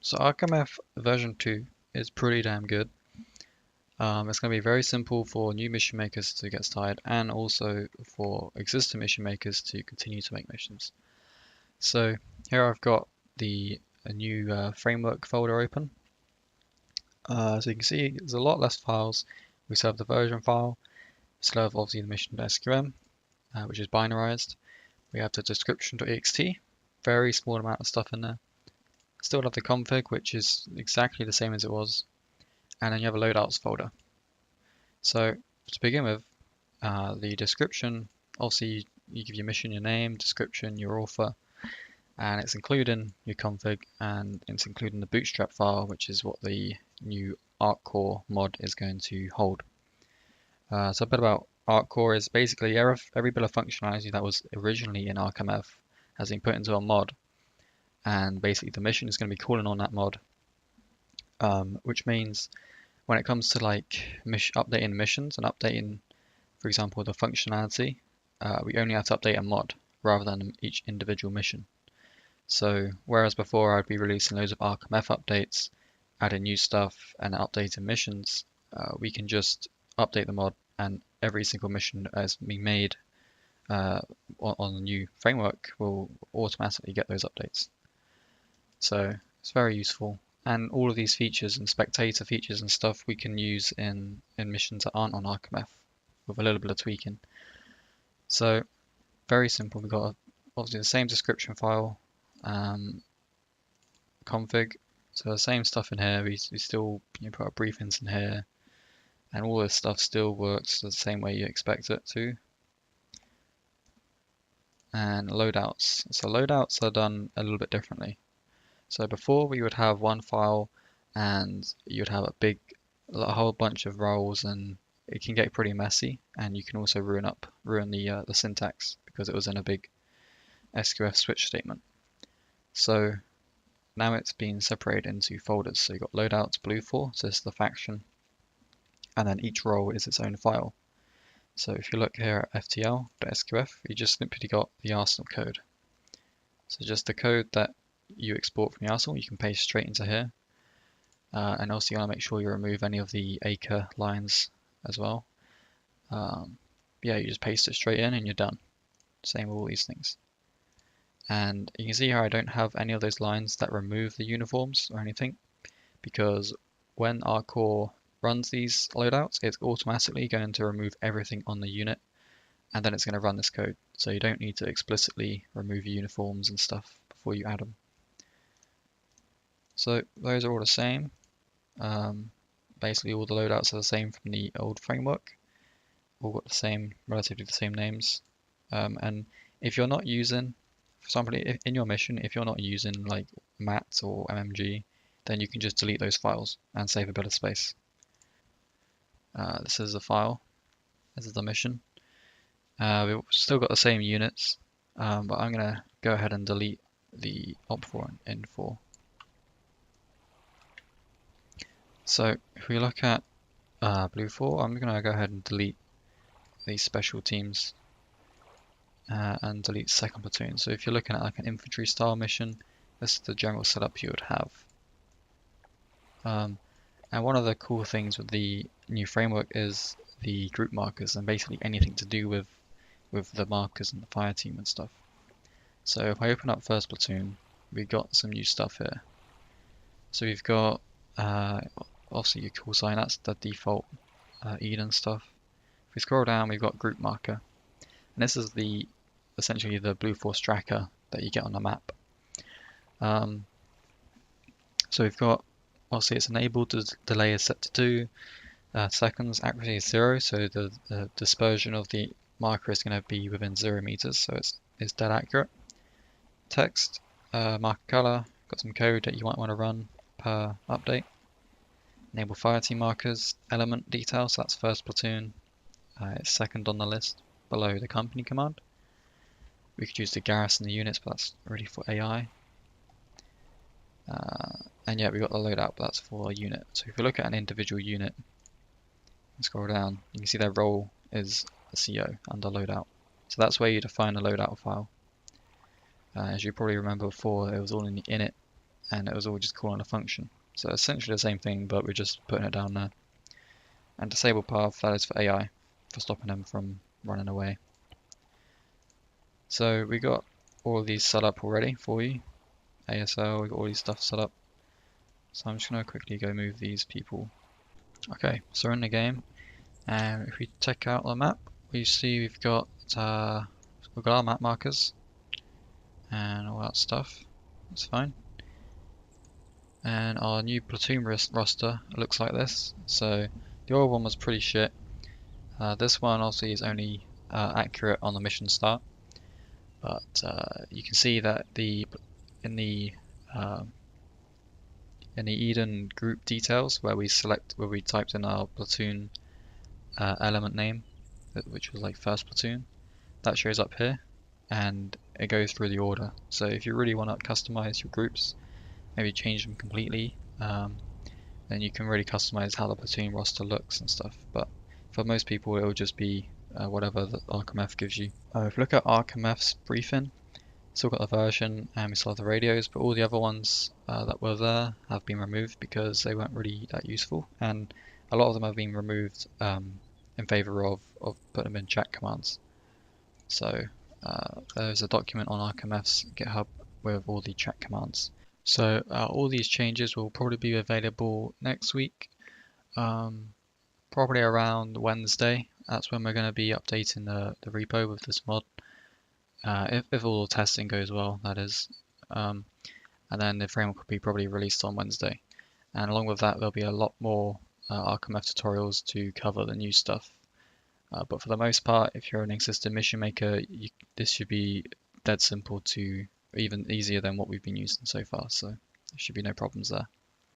So ARCMF version 2 is pretty damn good. It's going to be very simple for new mission makers to get started and also for existing mission makers to continue to make missions. So here I've got a new framework folder open. So you can see there's a lot less files. We still have the version file. We still have obviously the mission.sqm, which is binarized. We have the description.ext, very small amount of stuff in there. Still have the config, which is exactly the same as it was. And then you have a loadouts folder. So to begin with, the description, obviously you give your mission, your name, description, your author, and it's including your config, and it's including the bootstrap file, which is what the new ArcCore mod is going to hold. So a bit about ArcCore is basically every bit of functionality that was originally in ARCMF has been put into a mod, and basically the mission is going to be calling on that mod, which means when it comes to like updating missions and updating, for example, the functionality, we only have to update a mod rather than each individual mission. So whereas before I'd be releasing loads of ARCMF updates, adding new stuff and updating missions, we can just update the mod and every single mission that has been made on the new framework will automatically get those updates. So it's very useful. And all of these features and spectator features and stuff we can use in missions that aren't on ARCMF with a little bit of tweaking. So very simple. We've got obviously the same description file, config. So the same stuff in here. We still put our briefings in here, and all this stuff still works the same way you expect it to. And loadouts. So loadouts are done a little bit differently. So before we would have one file and you'd have a whole bunch of roles, and it can get pretty messy, and you can also ruin the syntax because it was in a big SQF switch statement. So now it's been separated into folders. So you've got loadouts blue for, so this is the faction, and then each role is its own file. So if you look here at ftl.sqf, you just simply got the arsenal code. So just the code that you export from the arsenal, you can paste straight into here. And also you want to make sure you remove any of the acre lines as well. Yeah, you just paste it straight in and you're done. Same with all these things. And you can see here I don't have any of those lines that remove the uniforms or anything, because when ARCCore runs these loadouts, it's automatically going to remove everything on the unit, and then it's going to run this code. So you don't need to explicitly remove uniforms and stuff before you add them. So those are all the same. Basically all the loadouts are the same from the old framework. All got the same, relatively the same names. And if you're not using, for example, in your mission, if you're not using like MAT or MMG, then you can just delete those files and save a bit of space. This is the file. This is the mission. We've still got the same units, but I'm going to go ahead and delete the op4 and in4. So if we look at blue 4, I'm going to go ahead and delete these special teams and delete second platoon. So if you're looking at like an infantry style mission, this is the general setup you would have. And one of the cool things with the new framework is the group markers, and basically anything to do with the markers and the fire team and stuff. So if I open up first platoon, we've got some new stuff here. So we've got obviously your call sign, that's the default Eden stuff. If we scroll down, we've got group marker, and this is essentially the Blue Force tracker that you get on the map. So we've got, obviously it's enabled, delay is set to 2 seconds, accuracy is 0, so the dispersion of the marker is going to be within 0 meters, so it's dead accurate. Text, marker color, got some code that you might want to run per update. Enable fireteam markers, element detail, so that's first platoon, it's second on the list below the company command. We could use the garrison the units, but that's really for AI. And yeah, we got the loadout, but that's for a unit. So if we look at an individual unit and scroll down, you can see their role is a CO under loadout. So that's where you define a loadout file. As you probably remember before, it was all in the init and it was all just calling a function. So essentially the same thing, but we're just putting it down there. And disable path, that is for AI, for stopping them from running away. So we got all of these set up already for you. ASL, we got all these stuff set up. So I'm just gonna quickly go move these people. Okay, so we're in the game, and if we check out the map, we see we've got our map markers and all that stuff. That's fine. And our new platoon roster looks like this. So the old one was pretty shit. This one obviously is only accurate on the mission start, but you can see that in the Eden group details where we typed in our platoon element name, which was like first platoon, that shows up here, and it goes through the order. So if you really want to customize your groups, maybe change them completely, then you can really customize how the platoon roster looks and stuff. But for most people, it will just be whatever the ARCMF gives you. If you look at ARCMF's briefing, still got the version and we still have the radios, but all the other ones that were there have been removed because they weren't really that useful, and a lot of them have been removed in favor of putting them in chat commands. So there's a document on ARCMF's GitHub with all the chat commands. So all these changes will probably be available next week, probably around Wednesday. That's when we're going to be updating the repo with this mod. If all the testing goes well, that is. And then the framework will be probably released on Wednesday. And along with that, there'll be a lot more ARCMF tutorials to cover the new stuff. But for the most part, if you're an existing mission maker, this should be dead simple to, even easier than what we've been using so far. So there should be no problems there.